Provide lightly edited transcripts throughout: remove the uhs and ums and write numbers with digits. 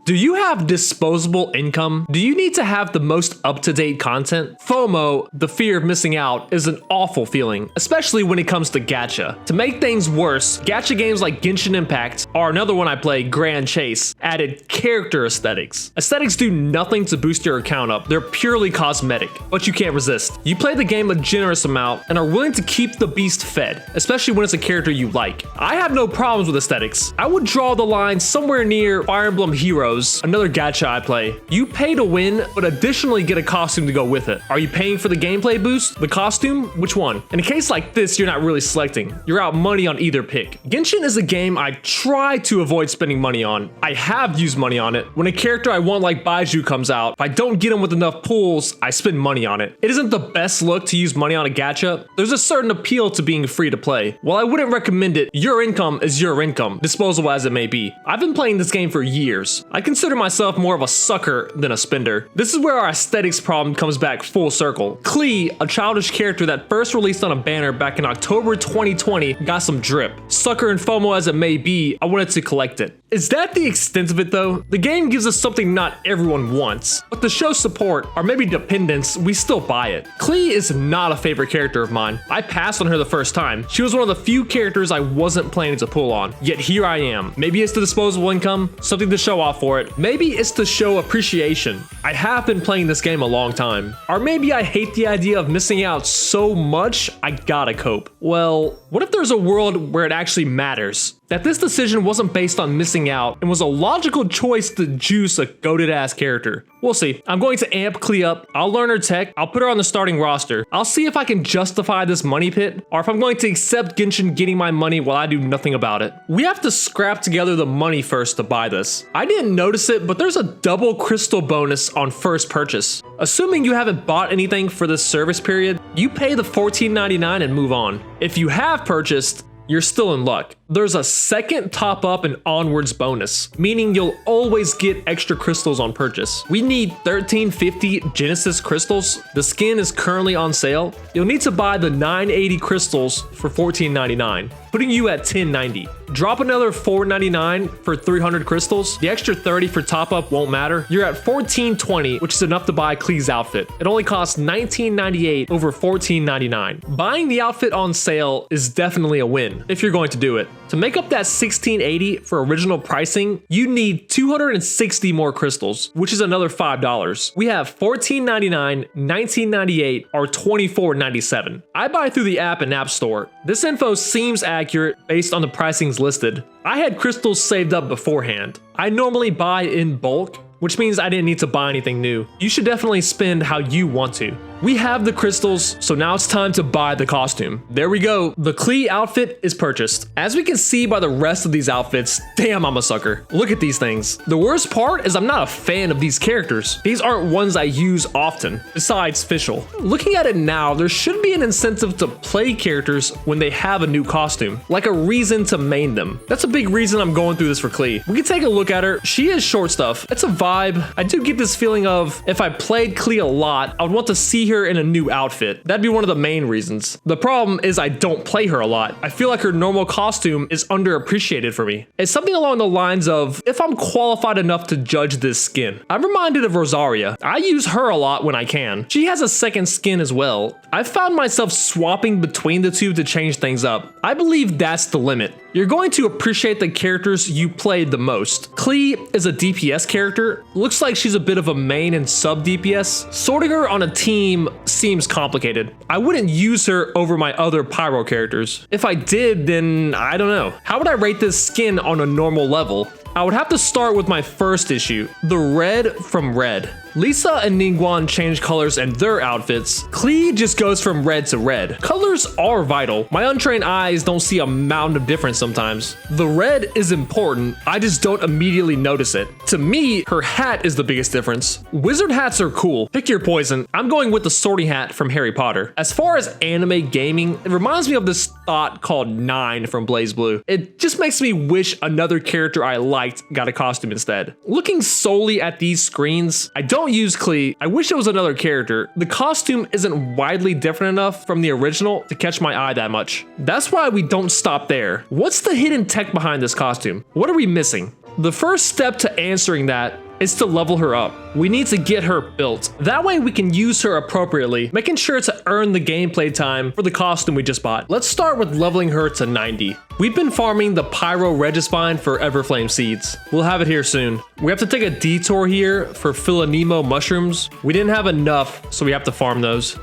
Do you have disposable income? Do you need to have the most up-to-date content? FOMO, the fear of missing out, is an awful feeling, especially when it comes to gacha. To make things worse, gacha games like Genshin Impact, or another one I play, Grand Chase, added character aesthetics. Aesthetics do nothing to boost your account up, they're purely cosmetic, but you can't resist. You play the game a generous amount and are willing to keep the beast fed, especially when it's a character you like. I have no problems with aesthetics. I would draw the line somewhere near Fire Emblem Heroes, another gacha I play. You pay to win, but additionally get a costume to go with it. Are you paying for the gameplay boost? The costume? Which one? In a case like this, you're not really selecting. You're out money on either pick. Genshin is a game I try to avoid spending money on. I have used money on it. When a character I want like Baiju comes out, if I don't get him with enough pulls, I spend money on it. It isn't the best look to use money on a gacha. There's a certain appeal to being free to play. While I wouldn't recommend it, your income is your income, disposable as it may be. I've been playing this game for years. I consider myself more of a sucker than a spender. This is where our aesthetics problem comes back full circle. Klee, a childish character that first released on a banner back in October 2020, got some drip. Sucker and FOMO as it may be, I wanted to collect it. Is that the extent of it though? The game gives us something not everyone wants, but to show support, or maybe dependence, we still buy it. Klee is not a favorite character of mine. I passed on her the first time. She was one of the few characters I wasn't planning to pull on, yet here I am. Maybe it's the disposable income, something to show off for it. Maybe it's to show appreciation. I have been playing this game a long time. Or maybe I hate the idea of missing out so much, I gotta cope. Well, what if there's a world where it actually matters? That this decision wasn't based on missing out and was a logical choice to juice a goated ass character. We'll see. I'm going to amp Klee up, I'll learn her tech, I'll put her on the starting roster. I'll see if I can justify this money pit, or if I'm going to accept Genshin getting my money while I do nothing about it. We have to scrap together the money first to buy this. I didn't notice it, but there's a double crystal bonus on first purchase. Assuming you haven't bought anything for this service period, you pay the $14.99 and move on. If you have purchased, you're still in luck. There's a second top up and onwards bonus, meaning you'll always get extra crystals on purchase. We need 1350 Genesis crystals. The skin is currently on sale. You'll need to buy the 980 crystals for $14.99, putting you at $10.90. Drop another $4.99 for 300 crystals. The extra 30 for top up won't matter. You're at $14.20, which is enough to buy Klee's outfit. It only costs $19.98 over $14.99. Buying the outfit on sale is definitely a win if you're going to do it. To make up that $16.80 for original pricing, you need 260 more crystals, which is another $5. We have $14.99, $19.98, or $24.97. I buy through the app and app store. This info seems accurate based on the pricings listed. I had crystals saved up beforehand. I normally buy in bulk, which means I didn't need to buy anything new. You should definitely spend how you want to. We have the crystals, so now it's time to buy the costume. There we go, the Klee outfit is purchased. As we can see by the rest of these outfits, damn, I'm a sucker. Look at these things. The worst part is I'm not a fan of these characters. These aren't ones I use often, besides Fischl. Looking at it now, there should be an incentive to play characters when they have a new costume, like a reason to main them. That's a big reason I'm going through this for Klee. We can take a look at her. She is short stuff. It's a vibe. I do get this feeling of if I played Klee a lot, I would want to see her in a new outfit. That'd be one of the main reasons. The problem is I don't play her a lot. I feel like her normal costume is underappreciated for me. It's something along the lines of if I'm qualified enough to judge this skin. I'm reminded of Rosaria. I use her a lot when I can. She has a second skin as well. I've found myself swapping between the two to change things up. I believe that's the limit. You're going to appreciate the characters you played the most. Klee is a DPS character. Looks like she's a bit of a main and sub DPS. Sorting her on a team seems complicated. I wouldn't use her over my other pyro characters. If I did, then I don't know. How would I rate this skin on a normal level? I would have to start with my first issue, the red from red. Lisa and Ningguang change colors in their outfits. Klee just goes from red to red. Colors are vital. My untrained eyes don't see a mountain of difference sometimes. The red is important, I just don't immediately notice it. To me, her hat is the biggest difference. Wizard hats are cool. Pick your poison. I'm going with the sorting hat from Harry Potter. As far as anime gaming, it reminds me of this thought called 9 from BlazBlue. It just makes me wish another character I liked got a costume instead. Looking solely at these screens, I don't use Klee. I wish it was another character. The costume isn't widely different enough from the original to catch my eye that much. That's why we don't stop there. What's the hidden tech behind this costume? What are we missing? The first step to answering that is to level her up. We need to get her built. That way we can use her appropriately, making sure to earn the gameplay time for the costume we just bought. Let's start with leveling her to 90. We've been farming the Pyro Regispine for Everflame seeds. We'll have it here soon. We have to take a detour here for Philanemo mushrooms. We didn't have enough, so we have to farm those.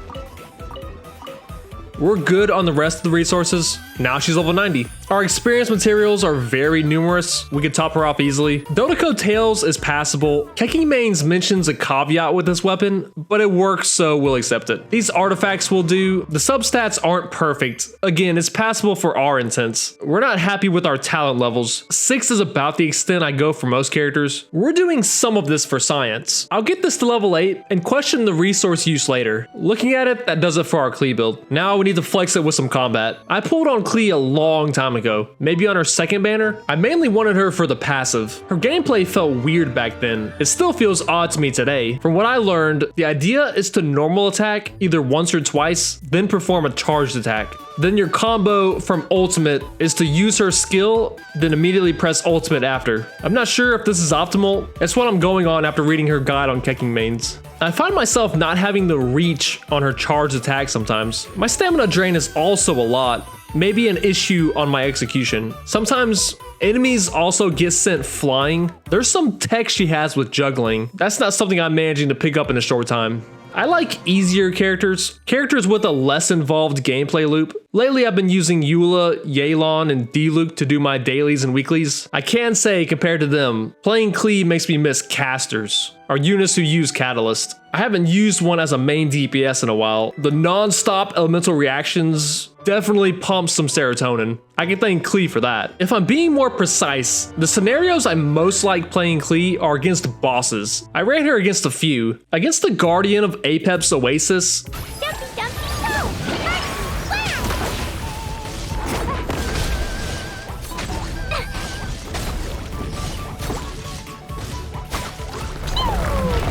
We're good on the rest of the resources. Now she's level 90. Our experience materials are very numerous. We could top her off easily. Dodeco Tails is passable. KeqingMains mentions a caveat with this weapon, but it works, so we'll accept it. These artifacts will do. The substats aren't perfect. Again, it's passable for our intents. We're not happy with our talent levels. 6 is about the extent I go for most characters. We're doing some of this for science. I'll get this to level 8 and question the resource use later. Looking at it, that does it for our Klee build. Now we need to flex it with some combat. I pulled on Klee a long time ago, maybe on her second banner. I mainly wanted her for the passive. Her gameplay felt weird back then. It still feels odd to me today. From what I learned, the idea is to normal attack either once or twice, then perform a charged attack. Then your combo from ultimate is to use her skill, then immediately press ultimate after. I'm not sure if this is optimal. It's what I'm going on after reading her guide on KeqingMains. I find myself not having the reach on her charged attack sometimes. My stamina drain is also a lot. Maybe an issue on my execution. Sometimes enemies also get sent flying. There's some tech she has with juggling. That's not something I'm managing to pick up in a short time. I like easier characters with a less involved gameplay loop. Lately, I've been using Eula, Yelan, and Diluc to do my dailies and weeklies. I can say, compared to them, playing Klee makes me miss casters, or units who use Catalyst. I haven't used one as a main DPS in a while. The non-stop elemental reactions definitely pump some serotonin. I can thank Klee for that. If I'm being more precise, the scenarios I most like playing Klee are against bosses. I ran her against a few. Against the Guardian of Apep's Oasis,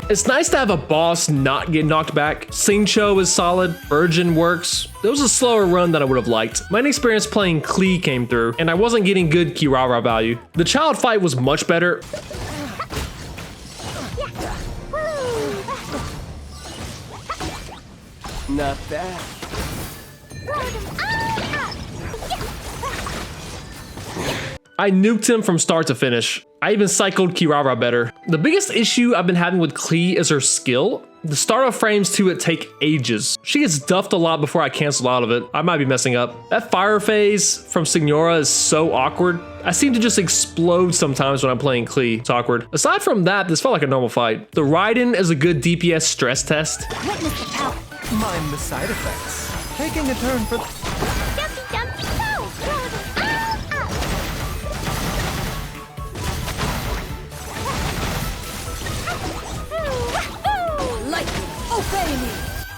it's nice to have a boss not get knocked back. Xingqiu is solid, Virgin works. It was a slower run than I would have liked. My inexperience playing Klee came through, and I wasn't getting good Kirara value. The child fight was much better. Not bad. I nuked him from start to finish. I even cycled Kirara better. The biggest issue I've been having with Klee is her skill. The startup frames to it take ages. She gets duffed a lot before I cancel out of it. I might be messing up. That fire phase from Signora is so awkward. I seem to just explode sometimes when I'm playing Klee. It's awkward. Aside from that, this felt like a normal fight. The Raiden is a good DPS stress test. Mind the side effects. Taking a turn for...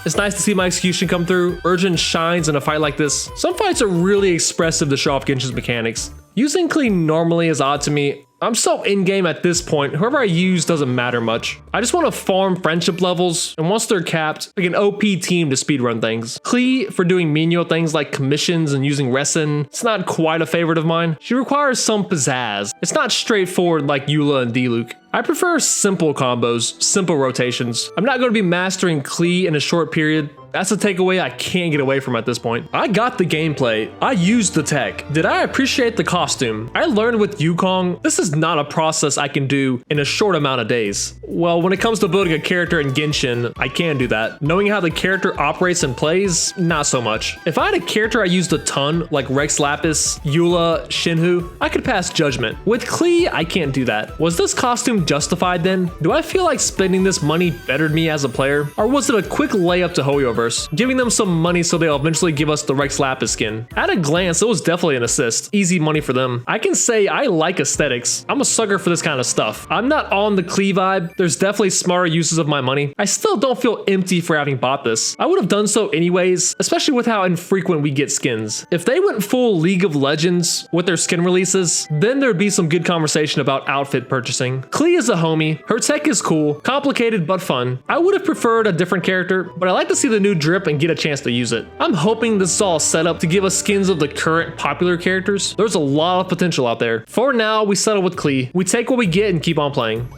It's nice to see my execution come through. Virgin shines in a fight like this. Some fights are really expressive to show off Genshin's mechanics. Using Klee normally is odd to me. I'm so in-game at this point, whoever I use doesn't matter much. I just want to farm friendship levels, and once they're capped, pick an OP team to speedrun things. Klee for doing menial things like commissions and using resin, it's not quite a favorite of mine. She requires some pizzazz. It's not straightforward like Eula and Diluc. I prefer simple combos, simple rotations. I'm not going to be mastering Klee in a short period. That's a takeaway I can't get away from at this point. I got the gameplay. I used the tech. Did I appreciate the costume? I learned with Yukong, this is not a process I can do in a short amount of days. Well, when it comes to building a character in Genshin, I can do that. Knowing how the character operates and plays, not so much. If I had a character I used a ton, like Rex Lapis, Eula, Shinhu, I could pass judgment. With Klee, I can't do that. Was this costume justified then? Do I feel like spending this money bettered me as a player? Or was it a quick layup to Hoyoverse? Giving them some money so they'll eventually give us the Rex Lapis skin. At a glance, it was definitely an assist. Easy money for them. I can say I like aesthetics. I'm a sucker for this kind of stuff. I'm not on the Klee vibe. There's definitely smarter uses of my money. I still don't feel empty for having bought this. I would have done so anyways, especially with how infrequent we get skins. If they went full League of Legends with their skin releases, then there'd be some good conversation about outfit purchasing. Klee is a homie. Her tech is cool, complicated but fun. I would have preferred a different character, but I like to see the new new drip and get a chance to use it. I'm hoping this is all set up to give us skins of the current popular characters. There's a lot of potential out there. For now, we settle with Klee. We take what we get and keep on playing.